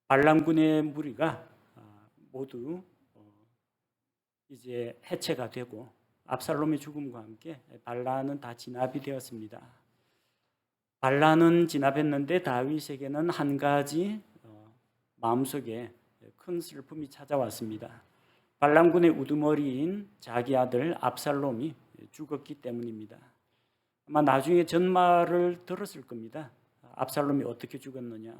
반란군의 무리가 모두 이제 해체가 되고 압살롬의 죽음과 함께 반란은 다 진압이 되었습니다. 반란은 진압했는데 다윗에게는 한 가지 마음속에 큰 슬픔이 찾아왔습니다. 반란군의 우두머리인 자기 아들 압살롬이 죽었기 때문입니다. 아마 나중에 전말을 들었을 겁니다. 압살롬이 어떻게 죽었느냐.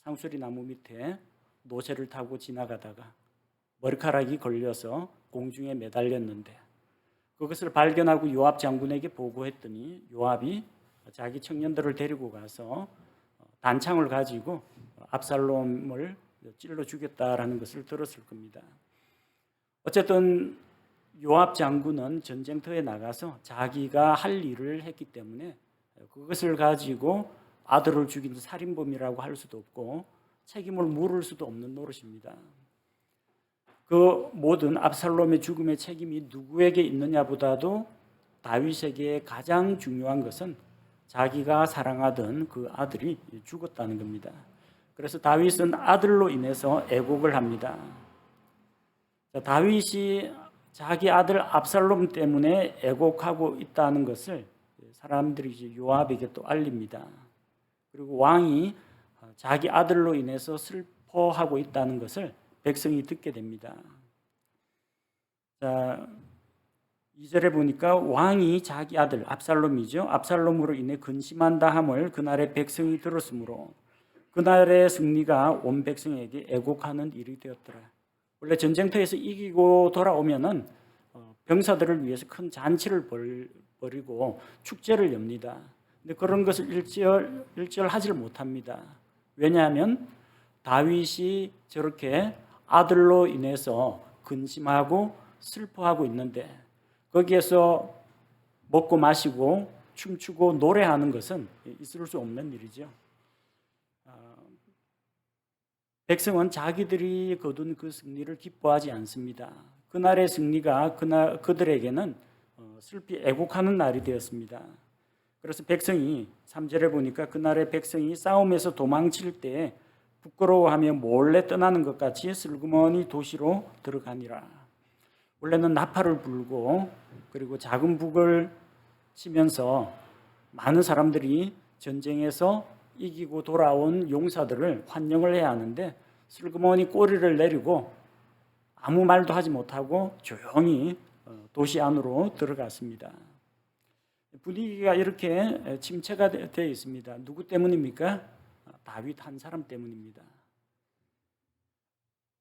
상수리 나무 밑에 노새를 타고 지나가다가 머리카락이 걸려서 공중에 매달렸는데 그것을 발견하고 요압 장군에게 보고했더니 요압이 자기 청년들을 데리고 가서 단창을 가지고 압살롬을 찔러 죽였다라는 것을 들었을 겁니다. 어쨌든 요압 장군은 전쟁터에 나가서 자기가 할 일을 했기 때문에 그것을 가지고 아들을 죽인 살인범이라고 할 수도 없고 책임을 물을 수도 없는 노릇입니다. 그 모든 압살롬의 죽음의 책임이 누구에게 있느냐보다도 다윗에게 가장 중요한 것은 자기가 사랑하던 그 아들이 죽었다는 겁니다. 그래서 다윗은 아들로 인해서 애곡을 합니다. 다윗이 자기 아들 압살롬 때문에 애곡하고 있다는 것을 사람들이 이제 요압에게 또 알립니다. 그리고 왕이 자기 아들로 인해서 슬퍼하고 있다는 것을 백성이 듣게 됩니다. 자, 2절에 보니까 왕이 자기 아들 압살롬이죠. 압살롬으로 인해 근심한다 함을 그날의 백성이 들었으므로 그날의 승리가 온 백성에게 애곡하는 일이 되었더라. 원래 전쟁터에서 이기고 돌아오면은 병사들을 위해서 큰 잔치를 벌이고 축제를 엽니다. 근데 그런 것을 일절 하질 못합니다. 왜냐하면 다윗이 저렇게 아들로 인해서 근심하고 슬퍼하고 있는데 거기에서 먹고 마시고 춤추고 노래하는 것은 있을 수 없는 일이죠. 백성은 자기들이 거둔 그 승리를 기뻐하지 않습니다. 그날의 승리가 그들에게는 슬피 애곡하는 날이 되었습니다. 그래서 백성이 3절에 보니까 그날의 백성이 싸움에서 도망칠 때 부끄러워하며 몰래 떠나는 것 같이 슬그머니 도시로 들어가니라. 원래는 나팔을 불고 그리고 작은 북을 치면서 많은 사람들이 전쟁에서 이기고 돌아온 용사들을 환영을 해야 하는데 슬그머니 꼬리를 내리고 아무 말도 하지 못하고 조용히 도시 안으로 들어갔습니다. 분위기가 이렇게 침체가 되어 있습니다. 누구 때문입니까? 다윗 한 사람 때문입니다.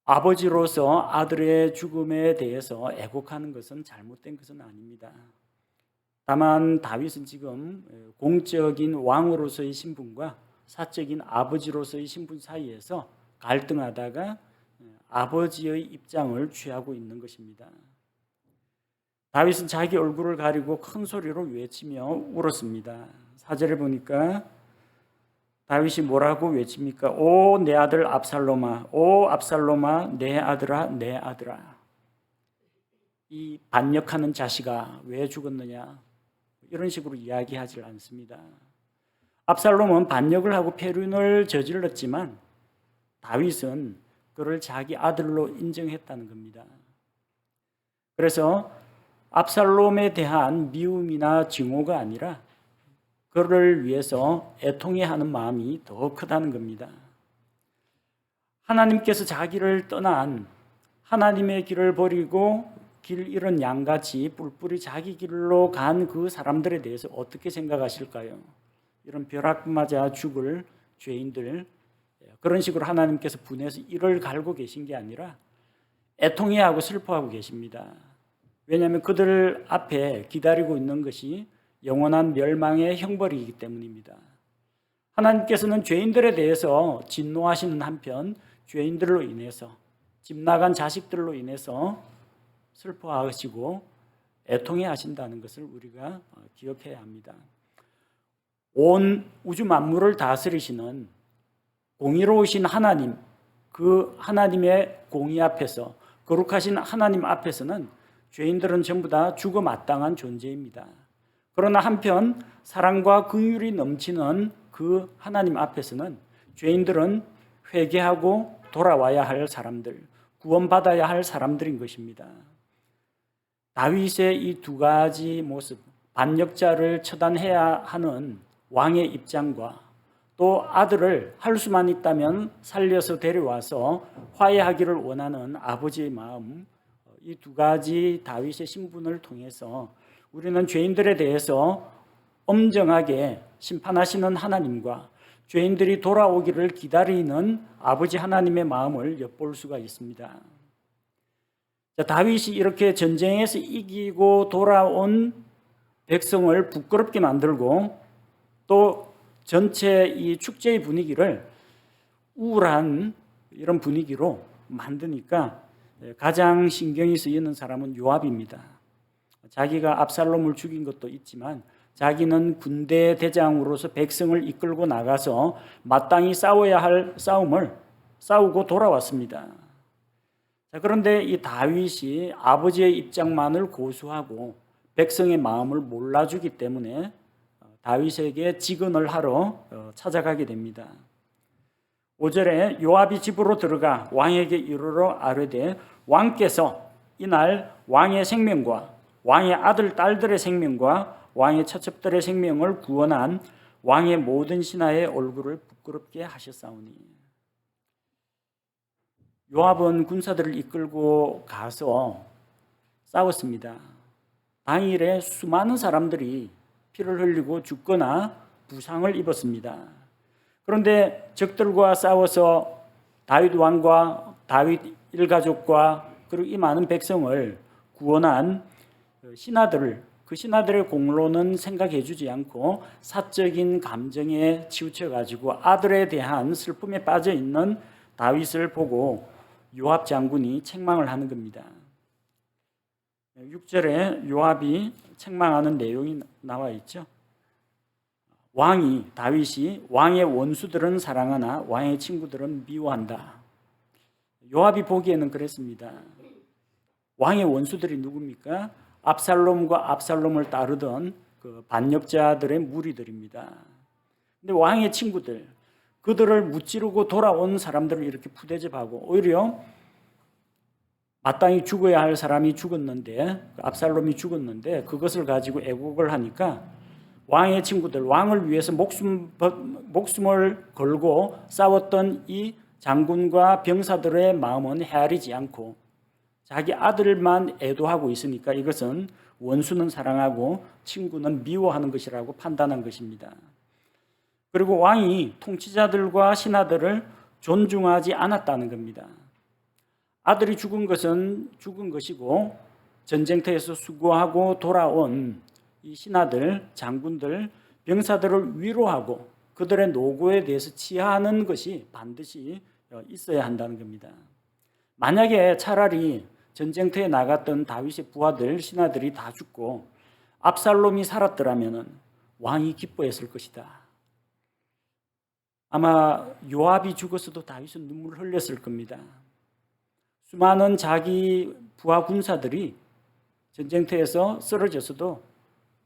아버지로서 아들의 죽음에 대해서 애곡하는 것은 잘못된 것은 아닙니다. 다만 다윗은 지금 공적인 왕으로서의 신분과 사적인 아버지로서의 신분 사이에서 갈등하다가 아버지의 입장을 취하고 있는 것입니다. 다윗은 자기 얼굴을 가리고 큰 소리로 외치며 울었습니다. 4절에 보니까 다윗이 뭐라고 외칩니까? 오 내 아들 압살롬아, 오 압살롬아, 내 아들아, 내 아들아. 이 반역하는 자식아 왜 죽었느냐? 이런 식으로 이야기하지 않습니다. 압살롬은 반역을 하고 패륜을 저질렀지만 다윗은 그를 자기 아들로 인정했다는 겁니다. 그래서 압살롬에 대한 미움이나 증오가 아니라 그를 위해서 애통해하는 마음이 더 크다는 겁니다. 하나님께서 자기를 떠난 하나님의 길을 버리고 길 잃은 양같이 뿔뿔이 자기 길로 간 그 사람들에 대해서 어떻게 생각하실까요? 이런 벼락 맞아 죽을 죄인들, 그런 식으로 하나님께서 분해서 이를 갈고 계신 게 아니라 애통해하고 슬퍼하고 계십니다. 왜냐하면 그들 앞에 기다리고 있는 것이 영원한 멸망의 형벌이기 때문입니다. 하나님께서는 죄인들에 대해서 진노하시는 한편 죄인들로 인해서 집 나간 자식들로 인해서 슬퍼하시고 애통해 하신다는 것을 우리가 기억해야 합니다. 온 우주 만물을 다스리시는 공의로우신 하나님, 그 하나님의 공의 앞에서 거룩하신 하나님 앞에서는 죄인들은 전부 다 죽어 마땅한 존재입니다. 그러나 한편 사랑과 긍휼이 넘치는 그 하나님 앞에서는 죄인들은 회개하고 돌아와야 할 사람들, 구원받아야 할 사람들인 것입니다. 다윗의 이 두 가지 모습, 반역자를 처단해야 하는 왕의 입장과 또 아들을 할 수만 있다면 살려서 데려와서 화해하기를 원하는 아버지의 마음, 이 두 가지 다윗의 신분을 통해서 우리는 죄인들에 대해서 엄정하게 심판하시는 하나님과 죄인들이 돌아오기를 기다리는 아버지 하나님의 마음을 엿볼 수가 있습니다. 다윗이 이렇게 전쟁에서 이기고 돌아온 백성을 부끄럽게 만들고 또 전체 이 축제의 분위기를 우울한 이런 분위기로 만드니까 가장 신경이 쓰이는 사람은 요압입니다. 자기가 압살롬을 죽인 것도 있지만 자기는 군대 대장으로서 백성을 이끌고 나가서 마땅히 싸워야 할 싸움을 싸우고 돌아왔습니다. 그런데 이 다윗이 아버지의 입장만을 고수하고 백성의 마음을 몰라주기 때문에 다윗에게 직언을 하러 찾아가게 됩니다. 5절에 요압이 집으로 들어가 왕에게 이르러 아뢰되 왕께서 이날 왕의 생명과 왕의 아들 딸들의 생명과 왕의 처첩들의 생명을 구원한 왕의 모든 신하의 얼굴을 부끄럽게 하셨사오니. 요압은 군사들을 이끌고 가서 싸웠습니다. 당일에 수많은 사람들이 피를 흘리고 죽거나 부상을 입었습니다. 그런데 적들과 싸워서 다윗 왕과 다윗 일가족과 그리고 이 많은 백성을 구원한 신하들을 그 신하들의 공로는 생각해 주지 않고 사적인 감정에 치우쳐 가지고 아들에 대한 슬픔에 빠져 있는 다윗을 보고 요압 장군이 책망을 하는 겁니다. 6절에 요압이 책망하는 내용이 나와 있죠. 다윗이 왕의 원수들은 사랑하나 왕의 친구들은 미워한다. 요압이 보기에는 그랬습니다. 왕의 원수들이 누굽니까? 압살롬과 압살롬을 따르던 그 반역자들의 무리들입니다. 근데 왕의 친구들, 그들을 무찌르고 돌아온 사람들을 이렇게 푸대접하고 오히려 마땅히 죽어야 할 사람이 죽었는데, 압살롬이 죽었는데 그것을 가지고 애국을 하니까 왕의 친구들, 왕을 위해서 목숨을 걸고 싸웠던 이 장군과 병사들의 마음은 헤아리지 않고 자기 아들만 애도하고 있으니까 이것은 원수는 사랑하고 친구는 미워하는 것이라고 판단한 것입니다. 그리고 왕이 통치자들과 신하들을 존중하지 않았다는 겁니다. 아들이 죽은 것은 죽은 것이고 전쟁터에서 수고하고 돌아온 이 신하들, 장군들, 병사들을 위로하고 그들의 노고에 대해서 치하하는 것이 반드시 있어야 한다는 겁니다. 만약에 차라리 전쟁터에 나갔던 다윗의 부하들, 신하들이 다 죽고 압살롬이 살았더라면 왕이 기뻐했을 것이다. 아마 요압이 죽었어도 다윗은 눈물을 흘렸을 겁니다. 수많은 자기 부하 군사들이 전쟁터에서 쓰러졌어도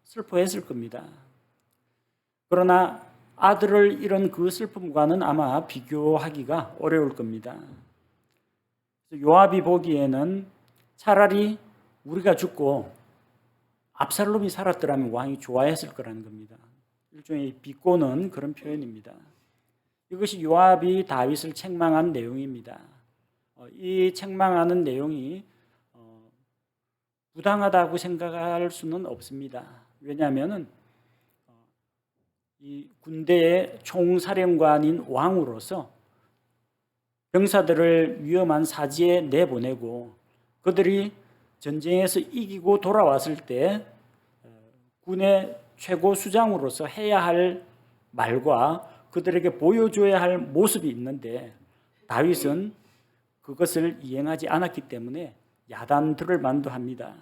슬퍼했을 겁니다. 그러나 아들을 잃은 그 슬픔과는 아마 비교하기가 어려울 겁니다. 요압이 보기에는 차라리 우리가 죽고 압살롬이 살았더라면 왕이 좋아했을 거라는 겁니다. 일종의 비꼬는 그런 표현입니다. 이것이 요압이 다윗을 책망한 내용입니다. 이 책망하는 내용이 부당하다고 생각할 수는 없습니다. 왜냐하면 이 군대의 총사령관인 왕으로서 병사들을 위험한 사지에 내보내고 그들이 전쟁에서 이기고 돌아왔을 때 군의 최고 수장으로서 해야 할 말과 그들에게 보여줘야 할 모습이 있는데 다윗은 그것을 이행하지 않았기 때문에 야단들을 만도합니다.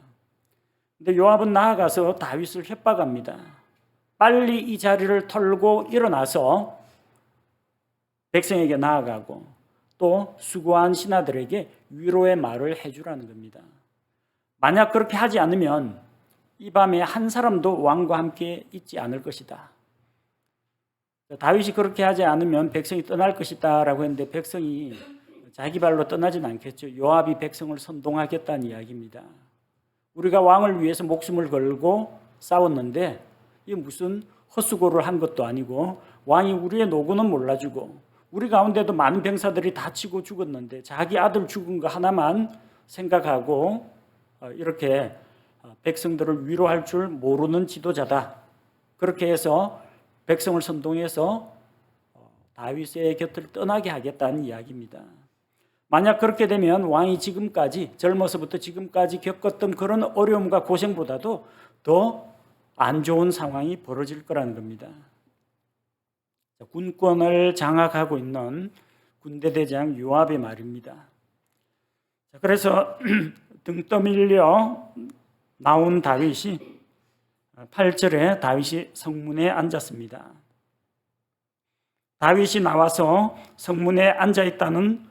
근데 요압은 나아가서 다윗을 협박합니다. 빨리 이 자리를 털고 일어나서 백성에게 나아가고 또 수고한 신하들에게 위로의 말을 해주라는 겁니다. 만약 그렇게 하지 않으면 이 밤에 한 사람도 왕과 함께 있지 않을 것이다. 다윗이 그렇게 하지 않으면 백성이 떠날 것이다라고 했는데 백성이 자기 발로 떠나진 않겠죠. 요압이 백성을 선동하겠다는 이야기입니다. 우리가 왕을 위해서 목숨을 걸고 싸웠는데 이게 무슨 헛수고를 한 것도 아니고 왕이 우리의 노고는 몰라주고 우리 가운데도 많은 병사들이 다치고 죽었는데 자기 아들 죽은 거 하나만 생각하고 이렇게 백성들을 위로할 줄 모르는 지도자다. 그렇게 해서 백성을 선동해서 다윗의 곁을 떠나게 하겠다는 이야기입니다. 만약 그렇게 되면 왕이 지금까지 젊어서부터 지금까지 겪었던 그런 어려움과 고생보다도 더 안 좋은 상황이 벌어질 거라는 겁니다. 군권을 장악하고 있는 군대대장 요압의 말입니다. 그래서 등 떠밀려 나온 다윗이 8절에 다윗이 성문에 앉았습니다. 다윗이 나와서 성문에 앉아 있다는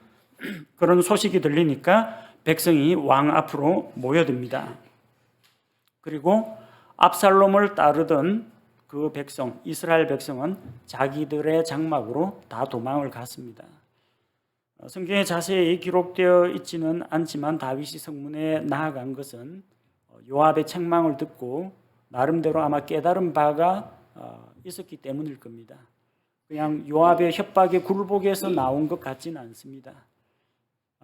그런 소식이 들리니까 백성이 왕 앞으로 모여듭니다. 그리고 압살롬을 따르던 그 백성, 이스라엘 백성은 자기들의 장막으로 다 도망을 갔습니다. 성경에 자세히 기록되어 있지는 않지만 다윗이 성문에 나아간 것은 요압의 책망을 듣고 나름대로 아마 깨달은 바가 있었기 때문일 겁니다. 그냥 요압의 협박에 굴복해서 나온 것 같지는 않습니다.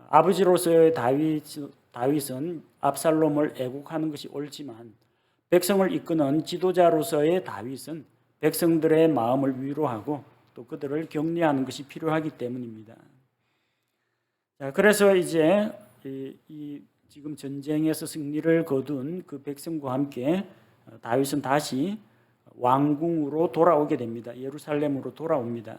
아버지로서의 다윗은 압살롬을 애국하는 것이 옳지만 백성을 이끄는 지도자로서의 다윗은 백성들의 마음을 위로하고 또 그들을 격려하는 것이 필요하기 때문입니다. 그래서 이제 지금 전쟁에서 승리를 거둔 그 백성과 함께 다윗은 다시 왕궁으로 돌아오게 됩니다. 예루살렘으로 돌아옵니다.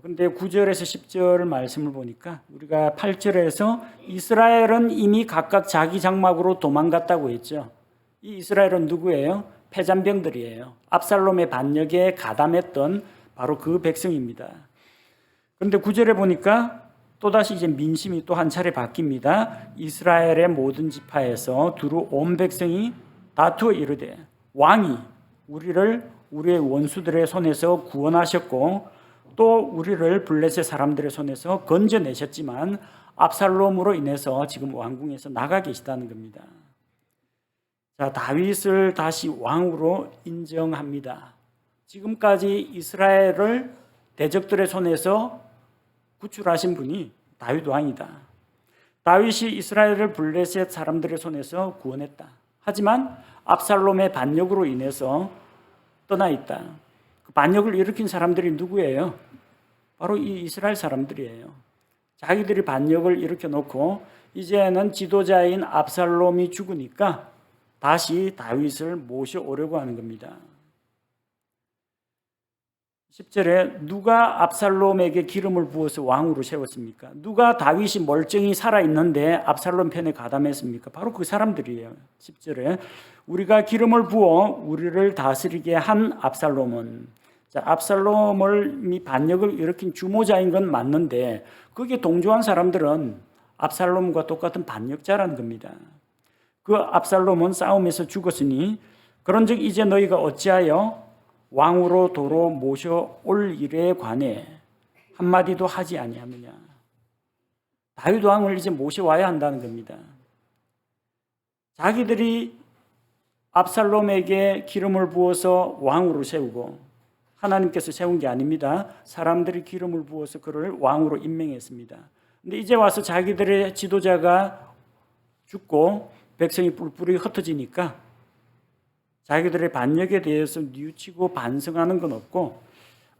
그런데 9절에서 10절 말씀을 보니까 우리가 8절에서 이스라엘은 이미 각각 자기 장막으로 도망갔다고 했죠. 이 이스라엘은 누구예요? 패잔병들이에요. 압살롬의 반역에 가담했던 바로 그 백성입니다. 그런데 9절에 보니까 또다시 이제 민심이 또 한 차례 바뀝니다. 이스라엘의 모든 지파에서 두루 온 백성이 다투어 이르되 왕이 우리를 우리의 원수들의 손에서 구원하셨고 또 우리를 블레셋 사람들의 손에서 건져내셨지만 압살롬으로 인해서 지금 왕궁에서 나가 계시다는 겁니다. 자, 다윗을 다시 왕으로 인정합니다. 지금까지 이스라엘을 대적들의 손에서 구출하신 분이 다윗 왕이다. 다윗이 이스라엘을 블레셋 사람들의 손에서 구원했다. 하지만 압살롬의 반역으로 인해서 떠나 있다. 그 반역을 일으킨 사람들이 누구예요? 바로 이 이스라엘 사람들이에요. 자기들이 반역을 일으켜 놓고 이제는 지도자인 압살롬이 죽으니까 다시 다윗을 모셔오려고 하는 겁니다. 10절에 누가 압살롬에게 기름을 부어서 왕으로 세웠습니까? 누가 다윗이 멀쩡히 살아있는데 압살롬 편에 가담했습니까? 바로 그 사람들이에요. 10절에 우리가 기름을 부어 우리를 다스리게 한 압살롬은, 자, 압살롬을 반역을 일으킨 주모자인 건 맞는데 거기에 동조한 사람들은 압살롬과 똑같은 반역자라는 겁니다. 그 압살롬은 싸움에서 죽었으니 그런즉 이제 너희가 어찌하여 왕으로 도로 모셔올 일에 관해 한마디도 하지 아니하느냐. 다윗 왕을 이제 모셔와야 한다는 겁니다. 자기들이 압살롬에게 기름을 부어서 왕으로 세우고 하나님께서 세운 게 아닙니다. 사람들이 기름을 부어서 그를 왕으로 임명했습니다. 근데 이제 와서 자기들의 지도자가 죽고 백성이 뿔뿔이 흩어지니까 자기들의 반역에 대해서 뉘우치고 반성하는 건 없고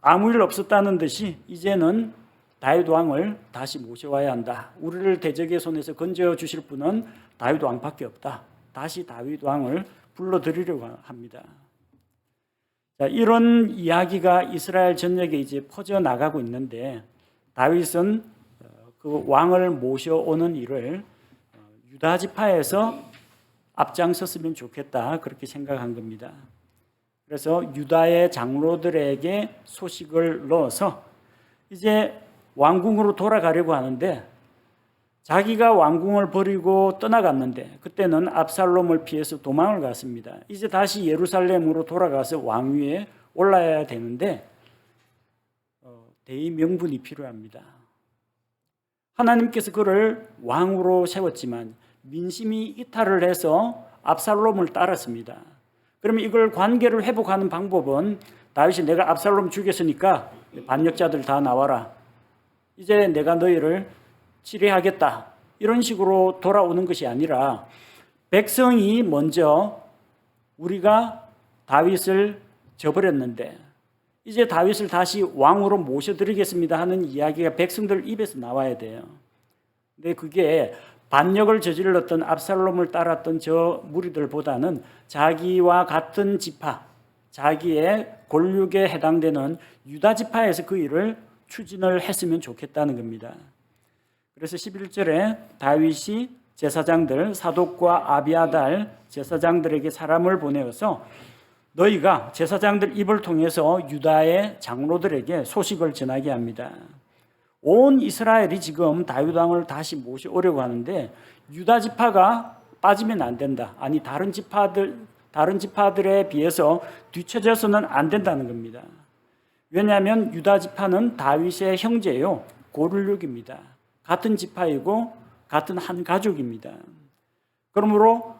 아무 일 없었다는 듯이 이제는 다윗 왕을 다시 모셔와야 한다. 우리를 대적의 손에서 건져주실 분은 다윗 왕밖에 없다. 다시 다윗 왕을 불러들이려고 합니다. 자, 이런 이야기가 이스라엘 전역에 이제 퍼져나가고 있는데 다윗은 그 왕을 모셔오는 일을 유다 지파에서 앞장섰으면 좋겠다 그렇게 생각한 겁니다. 그래서 유다의 장로들에게 소식을 넣어서 이제 왕궁으로 돌아가려고 하는데 자기가 왕궁을 버리고 떠나갔는데 그때는 압살롬을 피해서 도망을 갔습니다. 이제 다시 예루살렘으로 돌아가서 왕위에 올라야 되는데 대의 명분이 필요합니다. 하나님께서 그를 왕으로 세웠지만 민심이 이탈을 해서 압살롬을 따랐습니다. 그러면 이걸 관계를 회복하는 방법은 다윗이 내가 압살롬 죽였으니까 반역자들 다 나와라. 이제 내가 너희를 치료하겠다. 이런 식으로 돌아오는 것이 아니라 백성이 먼저 우리가 다윗을 저버렸는데 이제 다윗을 다시 왕으로 모셔드리겠습니다 하는 이야기가 백성들 입에서 나와야 돼요. 근데 그게 반역을 저질렀던 압살롬을 따랐던 저 무리들보다는 자기와 같은 지파, 자기의 골육에 해당되는 유다 지파에서 그 일을 추진을 했으면 좋겠다는 겁니다. 그래서 11절에 다윗이 제사장들 사독과 아비아달 제사장들에게 사람을 보내어서 너희가 제사장들 입을 통해서 유다의 장로들에게 소식을 전하게 합니다. 온 이스라엘이 지금 다윗 왕을 다시 모셔오려고 하는데 유다 지파가 빠지면 안 된다. 아니 다른 지파들에 비해서 뒤처져서는 안 된다는 겁니다. 왜냐하면 유다 지파는 다윗의 형제요 고르륵입니다. 같은 지파이고 같은 한 가족입니다. 그러므로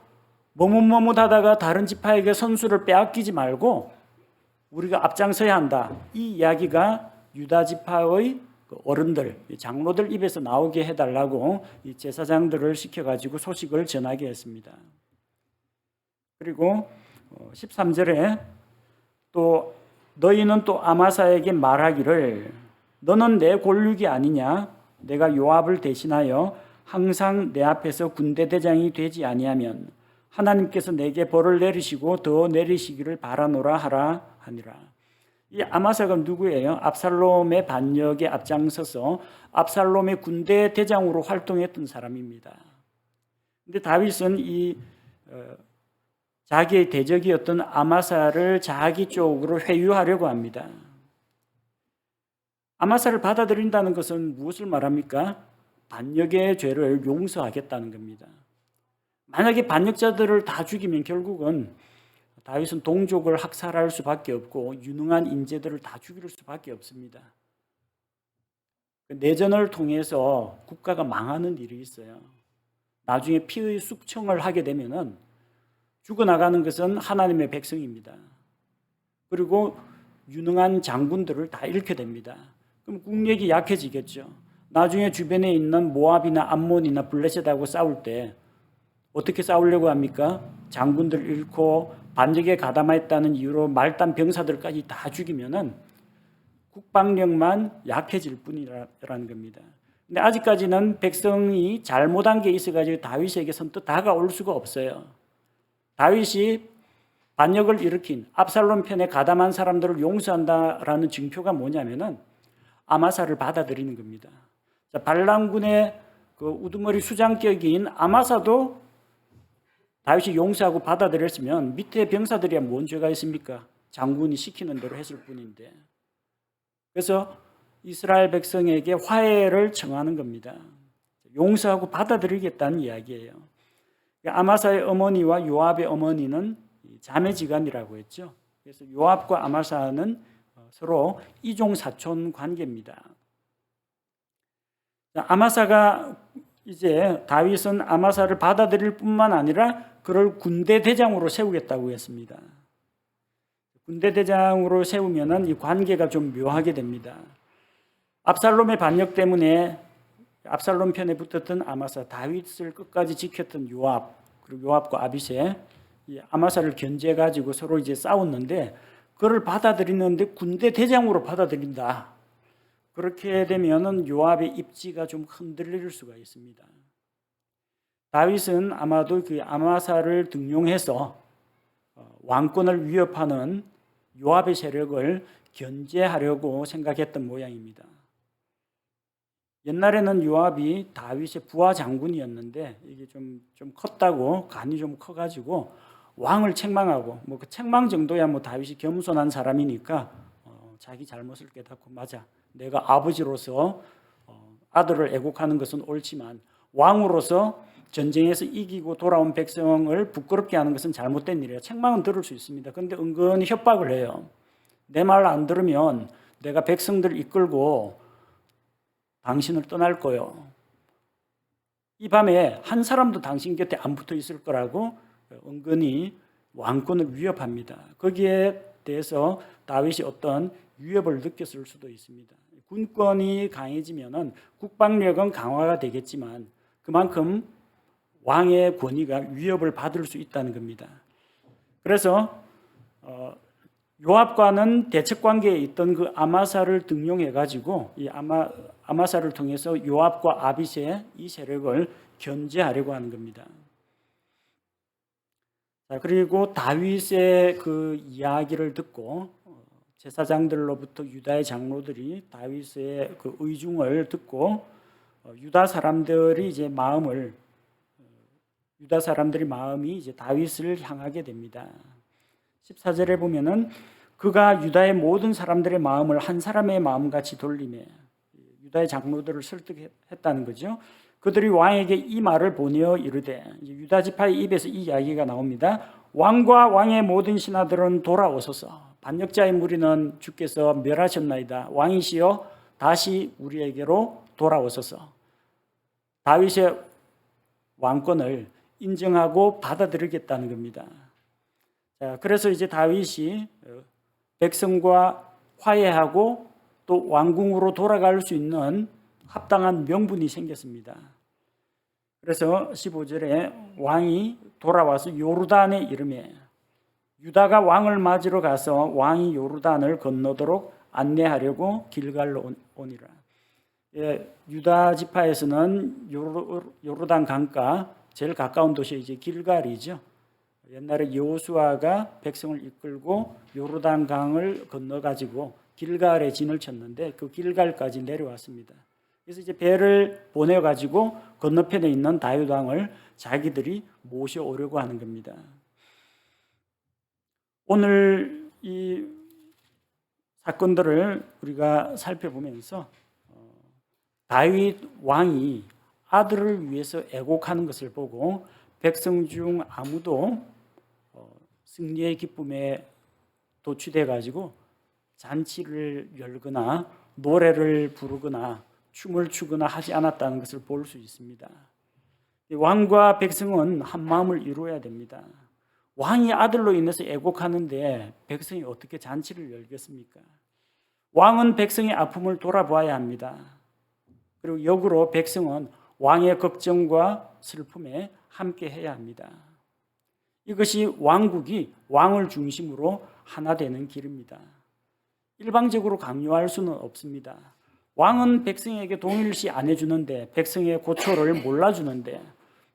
머뭇머뭇하다가 다른 지파에게 선수를 빼앗기지 말고 우리가 앞장서야 한다. 이 이야기가 유다 지파의 어른들, 장로들 입에서 나오게 해달라고 이 제사장들을 시켜가지고 소식을 전하게 했습니다. 그리고 13절에 또 너희는 또 아마사에게 말하기를 너는 내 골육이 아니냐? 내가 요압을 대신하여 항상 내 앞에서 군대 대장이 되지 아니하면 하나님께서 내게 벌을 내리시고 더 내리시기를 바라노라 하라 하니라. 이 아마사가 누구예요? 압살롬의 반역에 앞장서서 압살롬의 군대 대장으로 활동했던 사람입니다. 근데 다윗은 이 자기의 대적이었던 아마사를 자기 쪽으로 회유하려고 합니다. 아마사를 받아들인다는 것은 무엇을 말합니까? 반역의 죄를 용서하겠다는 겁니다. 만약에 반역자들을 다 죽이면 결국은 다윗은 동족을 학살할 수밖에 없고 유능한 인재들을 다 죽일 수밖에 없습니다. 내전을 통해서 국가가 망하는 일이 있어요. 나중에 피의 숙청을 하게 되면은 죽어나가는 것은 하나님의 백성입니다. 그리고 유능한 장군들을 다 잃게 됩니다. 그럼 국력이 약해지겠죠. 나중에 주변에 있는 모압이나 암몬이나 블레셋하고 싸울 때 어떻게 싸우려고 합니까? 장군들 잃고 반역에 가담했다는 이유로 말단 병사들까지 다 죽이면은 국방력만 약해질 뿐이라는 겁니다. 근데 아직까지는 백성이 잘못한 게 있어가지고 다윗에게 선뜻 다가올 수가 없어요. 다윗이 반역을 일으킨 압살롬 편에 가담한 사람들을 용서한다라는 증표가 뭐냐면은 아마사를 받아들이는 겁니다. 자, 발람군의 그 우두머리 수장격인 아마사도 다윗이 용서하고 받아들였으면 밑에 병사들이야 뭔 죄가 있습니까? 장군이 시키는 대로 했을 뿐인데. 그래서 이스라엘 백성에게 화해를 청하는 겁니다. 용서하고 받아들이겠다는 이야기예요. 아마사의 어머니와 요압의 어머니는 자매지간이라고 했죠. 그래서 요압과 아마사는 서로 이종사촌 관계입니다. 아마사가 이제 다윗은 아마사를 받아들일 뿐만 아니라 그를 군대 대장으로 세우겠다고 했습니다. 군대 대장으로 세우면은 이 관계가 좀 묘하게 됩니다. 압살롬의 반역 때문에 압살롬 편에 붙었던 아마사, 다윗을 끝까지 지켰던 요압, 그리고 요압과 아비새, 이 아마사를 견제해 가지고 서로 이제 싸웠는데 그를 받아들이는데 군대 대장으로 받아들인다. 그렇게 되면은 요압의 입지가 좀 흔들릴 수가 있습니다. 다윗은 아마도 그 아마사를 등용해서 왕권을 위협하는 요압의 세력을 견제하려고 생각했던 모양입니다. 옛날에는 요압이 다윗의 부하 장군이었는데 이게 좀 컸다고, 간이 좀 커가지고 왕을 책망하고 뭐 그 책망 정도야 뭐 다윗이 겸손한 사람이니까 자기 잘못을 깨닫고 맞아, 내가 아버지로서 아들을 애국하는 것은 옳지만 왕으로서 전쟁에서 이기고 돌아온 백성을 부끄럽게 하는 것은 잘못된 일이에요. 책망은 들을 수 있습니다. 그런데 은근히 협박을 해요. 내 말 안 들으면 내가 백성들 이끌고 당신을 떠날 거요. 이 밤에 한 사람도 당신 곁에 안 붙어 있을 거라고 은근히 왕권을 위협합니다. 거기에 대해서 다윗이 어떤 위협을 느꼈을 수도 있습니다. 군권이 강해지면은 국방력은 강화가 되겠지만 그만큼 왕의 권위가 위협을 받을 수 있다는 겁니다. 그래서 요압과는 대척 관계에 있던 그 아마사를 등용해 가지고 이 아마사를 통해서 요압과 아빗의 이 세력을 견제하려고 하는 겁니다. 자, 그리고 다윗의 그 이야기를 듣고 제사장들로부터 유다의 장로들이 다윗의 그 의중을 듣고 유다 사람들이 마음이 이제 다윗을 향하게 됩니다. 14절에 보면은 그가 유다의 모든 사람들의 마음을 한 사람의 마음같이 돌리며 유다의 장로들을 설득했다는 거죠. 그들이 왕에게 이 말을 보내어 이르되, 유다 지파의 입에서 이 이야기가 나옵니다. 왕과 왕의 모든 신하들은 돌아오소서. 반역자의 무리는 주께서 멸하셨나이다. 왕이시여 다시 우리에게로 돌아오소서. 다윗의 왕권을 인정하고 받아들이겠다는 겁니다. 자, 그래서 이제 다윗이 백성과 화해하고 또 왕궁으로 돌아갈 수 있는 합당한 명분이 생겼습니다. 그래서 15절에 왕이 돌아와서 요르단에 이르매 유다가 왕을 맞으러 가서 왕이 요르단을 건너도록 안내하려고 길갈로 오니라. 유다 지파에서는 요르단 강가 제일 가까운 도시 이제 길갈이죠. 옛날에 여호수아가 백성을 이끌고 요르단 강을 건너 가지고 길갈에 진을 쳤는데 그 길갈까지 내려왔습니다. 그래서 이제 배를 보내 가지고 건너편에 있는 다윗 왕을 자기들이 모셔오려고 하는 겁니다. 오늘 이 사건들을 우리가 살펴보면서 다윗 왕이 아들을 위해서 애곡하는 것을 보고 백성 중 아무도 승리의 기쁨에 도취돼 가지고 잔치를 열거나 노래를 부르거나 춤을 추거나 하지 않았다는 것을 볼 수 있습니다. 왕과 백성은 한 마음을 이루어야 됩니다. 왕이 아들로 인해서 애곡하는데 백성이 어떻게 잔치를 열겠습니까? 왕은 백성의 아픔을 돌아봐야 합니다. 그리고 역으로 백성은 왕의 걱정과 슬픔에 함께 해야 합니다. 이것이 왕국이 왕을 중심으로 하나 되는 길입니다. 일방적으로 강요할 수는 없습니다. 왕은 백성에게 동일시 안 해주는데, 백성의 고초를 몰라주는데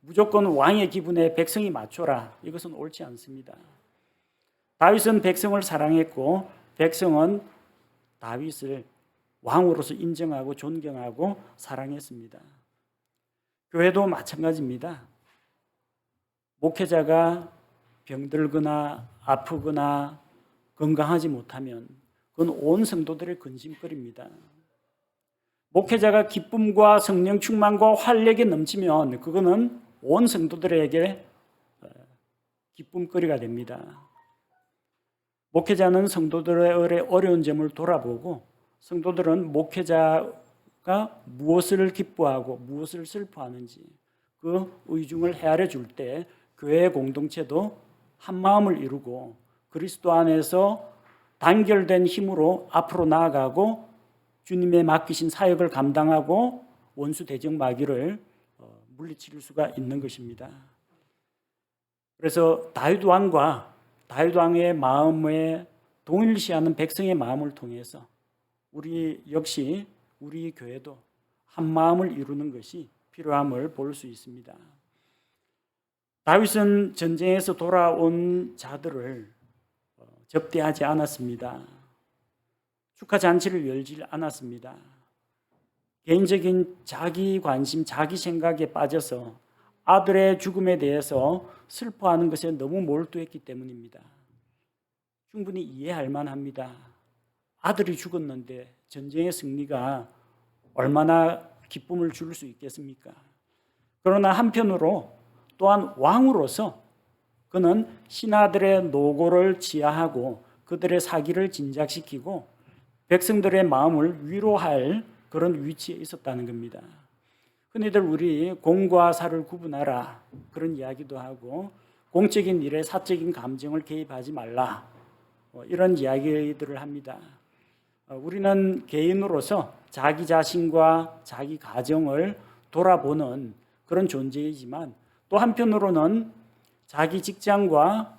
무조건 왕의 기분에 백성이 맞춰라, 이것은 옳지 않습니다. 다윗은 백성을 사랑했고 백성은 다윗을 왕으로서 인정하고 존경하고 사랑했습니다. 교회도 마찬가지입니다. 목회자가 병들거나 아프거나 건강하지 못하면 그건 온 성도들의 근심거리입니다. 목회자가 기쁨과 성령 충만과 활력이 넘치면 그거는 온 성도들에게 기쁨거리가 됩니다. 목회자는 성도들의 어려운 점을 돌아보고 성도들은 목회자가 무엇을 기뻐하고 무엇을 슬퍼하는지 그 의중을 헤아려 줄 때 교회 공동체도 한 마음을 이루고 그리스도 안에서 단결된 힘으로 앞으로 나아가고 주님의 맡기신 사역을 감당하고 원수 대적 마귀를 물리칠 수가 있는 것입니다. 그래서 다윗 왕의 마음에 동일시하는 백성의 마음을 통해서 우리 역시 우리 교회도 한 마음을 이루는 것이 필요함을 볼 수 있습니다. 다윗은 전쟁에서 돌아온 자들을 접대하지 않았습니다. 축하 잔치를 열지 않았습니다. 개인적인 자기 관심, 자기 생각에 빠져서 아들의 죽음에 대해서 슬퍼하는 것에 너무 몰두했기 때문입니다. 충분히 이해할 만합니다. 아들이 죽었는데 전쟁의 승리가 얼마나 기쁨을 줄 수 있겠습니까? 그러나 한편으로 또한 왕으로서 그는 신하들의 노고를 지하하고 그 그들의 사기를 진작시키고 백성들의 마음을 위로할 그런 위치에 있었다는 겁니다. 흔히들 우리 공과 사를 구분하라 그런 이야기도 하고 공적인 일에 사적인 감정을 개입하지 말라 이런 이야기들을 합니다. 우리는 개인으로서 자기 자신과 자기 가정을 돌아보는 그런 존재이지만 또 한편으로는 자기 직장과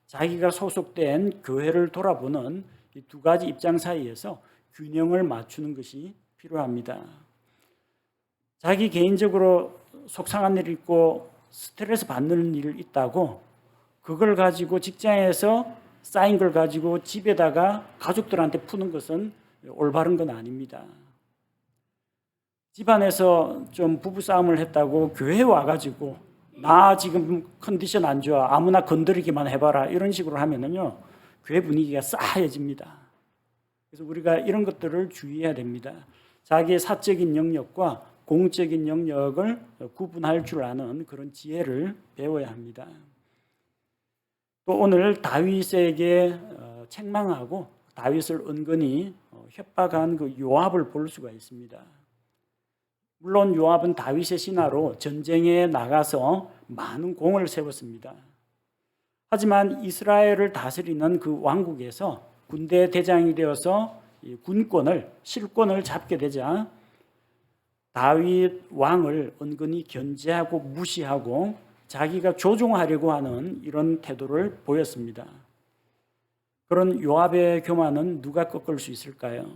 자기가 소속된 교회를 돌아보는 이 두 가지 입장 사이에서 균형을 맞추는 것이 필요합니다. 자기 개인적으로 속상한 일 있고 스트레스 받는 일 있다고 그걸 가지고 직장에서 쌓인 걸 가지고 집에다가 가족들한테 푸는 것은 올바른 건 아닙니다. 집안에서 좀 부부싸움을 했다고 교회에 와가지고 나 지금 컨디션 안 좋아 아무나 건드리기만 해봐라 이런 식으로 하면은요 교회 분위기가 싸해집니다. 그래서 우리가 이런 것들을 주의해야 됩니다. 자기의 사적인 영역과 공적인 영역을 구분할 줄 아는 그런 지혜를 배워야 합니다. 또 오늘 다윗에게 책망하고 다윗을 은근히 협박한 그 요압을 볼 수가 있습니다. 물론 요압은 다윗의 신하로 전쟁에 나가서 많은 공을 세웠습니다. 하지만 이스라엘을 다스리는 그 왕국에서 군대 대장이 되어서 군권을 실권을 잡게 되자 다윗 왕을 은근히 견제하고 무시하고 자기가 조종하려고 하는 이런 태도를 보였습니다. 그런 요압의 교만은 누가 꺾을 수 있을까요?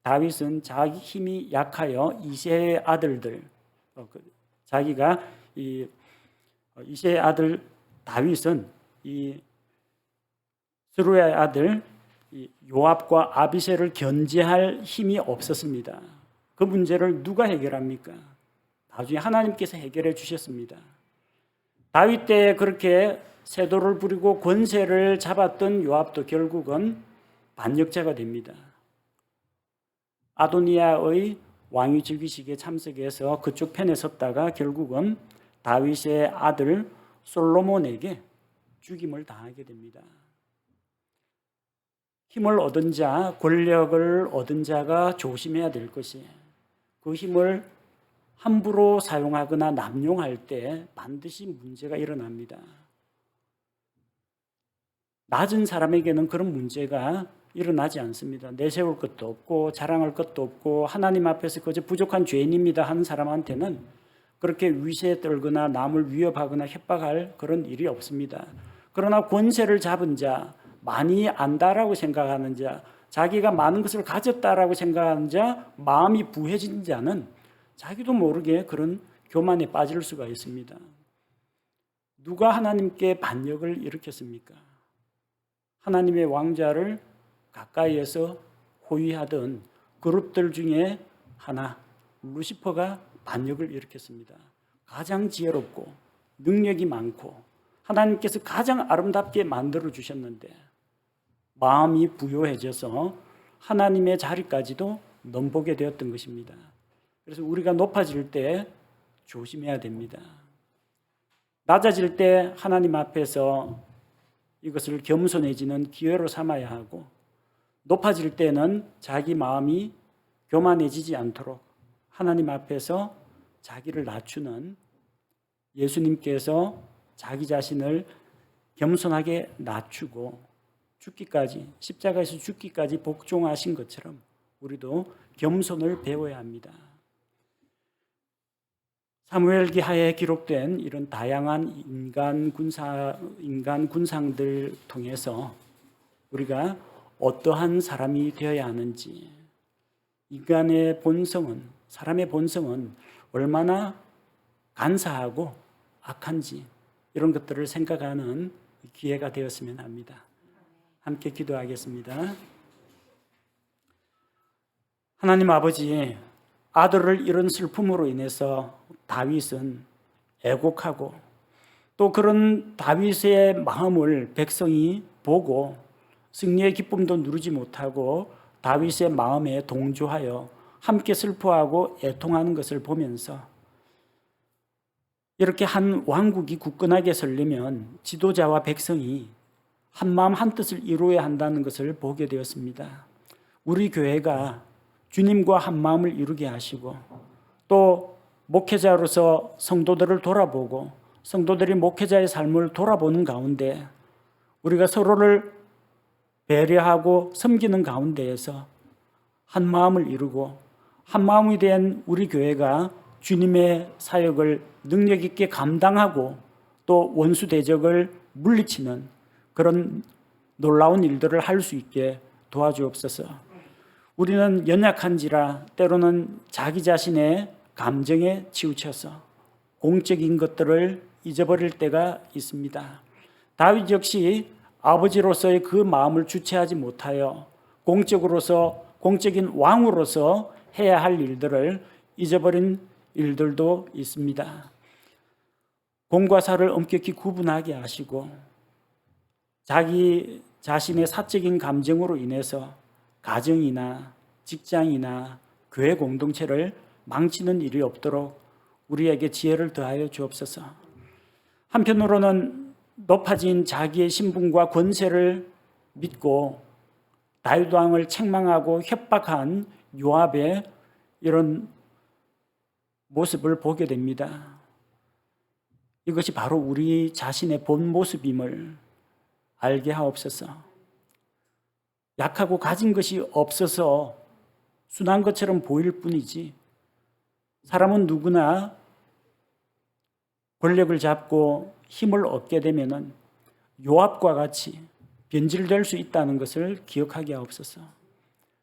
다윗은 자기 힘이 약하여 이새의 아들들, 자기가 이새의 아들 다윗은 이 스루야의 아들 요압과 아비새를 견제할 힘이 없었습니다. 그 문제를 누가 해결합니까? 나중에 하나님께서 해결해 주셨습니다. 다윗 때 그렇게 세도를 부리고 권세를 잡았던 요압도 결국은 반역자가 됩니다. 아도니아의 왕위 즉위식에 참석해서 그쪽 편에 섰다가 결국은 다윗의 아들 솔로몬에게 죽임을 당하게 됩니다. 힘을 얻은 자, 권력을 얻은 자가 조심해야 될 것이 그 힘을 함부로 사용하거나 남용할 때 반드시 문제가 일어납니다. 낮은 사람에게는 그런 문제가 일어나지 않습니다. 내세울 것도 없고 자랑할 것도 없고 하나님 앞에서 그저 부족한 죄인입니다 하는 사람한테는 그렇게 위세에 떨거나 남을 위협하거나 협박할 그런 일이 없습니다. 그러나 권세를 잡은 자, 많이 안다라고 생각하는 자, 자기가 많은 것을 가졌다라고 생각하는 자, 마음이 부해진 자는 자기도 모르게 그런 교만에 빠질 수가 있습니다. 누가 하나님께 반역을 일으켰습니까? 하나님의 왕자를 가까이에서 호위하던 그룹들 중에 하나, 루시퍼가 반역을 일으켰습니다. 가장 지혜롭고 능력이 많고 하나님께서 가장 아름답게 만들어 주셨는데 마음이 부요해져서 하나님의 자리까지도 넘보게 되었던 것입니다. 그래서 우리가 높아질 때 조심해야 됩니다. 낮아질 때 하나님 앞에서 이것을 겸손해지는 기회로 삼아야 하고 높아질 때는 자기 마음이 교만해지지 않도록 하나님 앞에서 자기를 낮추는 예수님께서 자기 자신을 겸손하게 낮추고 죽기까지 십자가에서 죽기까지 복종하신 것처럼 우리도 겸손을 배워야 합니다. 사무엘기하에 기록된 이런 다양한 인간 군상들 통해서 우리가 어떠한 사람이 되어야 하는지, 인간의 본성은, 사람의 본성은 얼마나 간사하고 악한지 이런 것들을 생각하는 기회가 되었으면 합니다. 함께 기도하겠습니다. 하나님 아버지, 아들을 잃은 슬픔으로 인해서 다윗은 애곡하고 또 그런 다윗의 마음을 백성이 보고 승리의 기쁨도 누리지 못하고 다윗의 마음에 동조하여 함께 슬퍼하고 애통하는 것을 보면서 이렇게 한 왕국이 굳건하게 서려면 지도자와 백성이 한마음 한뜻을 이루어야 한다는 것을 보게 되었습니다. 우리 교회가 주님과 한마음을 이루게 하시고 또 목회자로서 성도들을 돌아보고 성도들이 목회자의 삶을 돌아보는 가운데 우리가 서로를 배려하고 섬기는 가운데에서 한마음을 이루고 한마음이 된 우리 교회가 주님의 사역을 능력 있게 감당하고 또 원수 대적을 물리치는 그런 놀라운 일들을 할 수 있게 도와주옵소서. 우리는 연약한지라 때로는 자기 자신의 감정에 치우쳐서 공적인 것들을 잊어버릴 때가 있습니다. 다윗 역시 아버지로서의 그 마음을 주체하지 못하여 공적인 왕으로서 해야 할 일들을 잊어버린 일들도 있습니다. 공과 사를 엄격히 구분하게 하시고 자기 자신의 사적인 감정으로 인해서 가정이나 직장이나 교회 공동체를 망치는 일이 없도록 우리에게 지혜를 더하여 주옵소서. 한편으로는 높아진 자기의 신분과 권세를 믿고 다윗 왕을 책망하고 협박한 요압의 이런 모습을 보게 됩니다. 이것이 바로 우리 자신의 본 모습임을 알게 하옵소서. 약하고 가진 것이 없어서 순한 것처럼 보일 뿐이지 사람은 누구나 권력을 잡고 힘을 얻게 되면은 요압과 같이 변질될 수 있다는 것을 기억하게 하옵소서.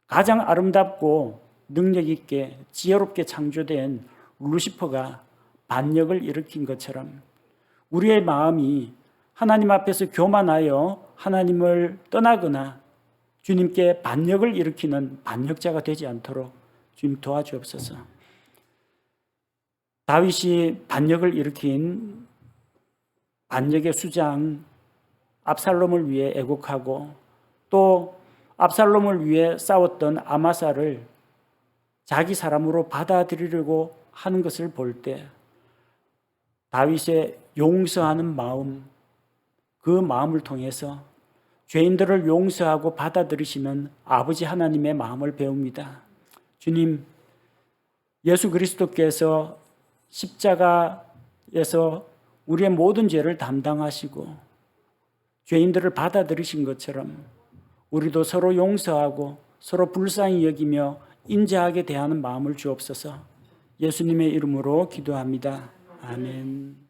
가장 아름답고 능력 있게 지혜롭게 창조된 루시퍼가 반역을 일으킨 것처럼 우리의 마음이 하나님 앞에서 교만하여 하나님을 떠나거나 주님께 반역을 일으키는 반역자가 되지 않도록 주님 도와주옵소서. 다윗이 반역을 일으킨 반역의 수장 압살롬을 위해 애곡하고 또 압살롬을 위해 싸웠던 아마사를 자기 사람으로 받아들이려고 하는 것을 볼 때 다윗의 용서하는 마음, 그 마음을 통해서 죄인들을 용서하고 받아들이시는 아버지 하나님의 마음을 배웁니다. 주님, 예수 그리스도께서 십자가에서 우리의 모든 죄를 담당하시고 죄인들을 받아들이신 것처럼 우리도 서로 용서하고 서로 불쌍히 여기며 인자하게 대하는 마음을 주옵소서. 예수님의 이름으로 기도합니다. 아멘.